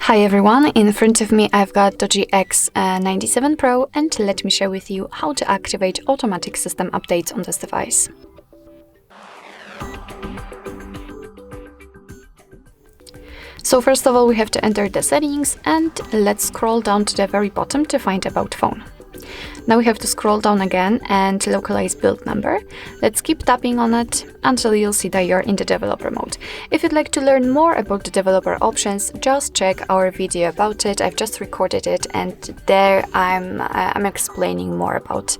Hi everyone, in front of me I've got DOOGEE X97 Pro, and let me share with you how to activate automatic system updates on this device. So first of all, we have to enter the settings, and let's scroll down to the very bottom to find About Phone. Now we have to scroll down again and localize build number. Let's keep tapping on it until you'll see that you're in the developer mode. If you'd like to learn more about the developer options, just check our video about it. I've just recorded it, and there I'm explaining more about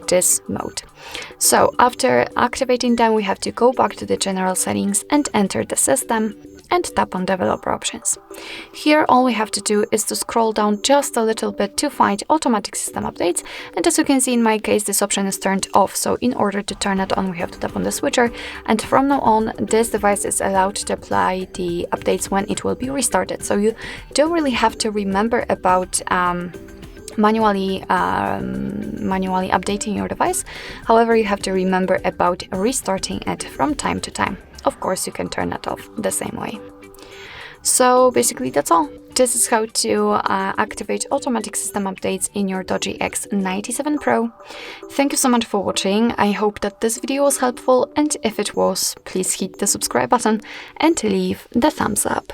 this mode. So after activating them, we have to go back to the general settings and enter the system and tap on developer options. Here all we have to do is to scroll down just a little bit to find automatic system updates, and as you can see in my case this option is turned off, so in order to turn it on we have to tap on the switcher, and from now on this device is allowed to apply the updates when it will be restarted. So you don't really have to remember about manually updating your device. However, you have to remember about restarting it from time to time. Of course, you can turn it off the same way. So basically that's all. This is how to activate automatic system updates in your DOOGEE X97 Pro. Thank you so much for watching. I hope that this video was helpful, and if it was, please hit the subscribe button and leave the thumbs up.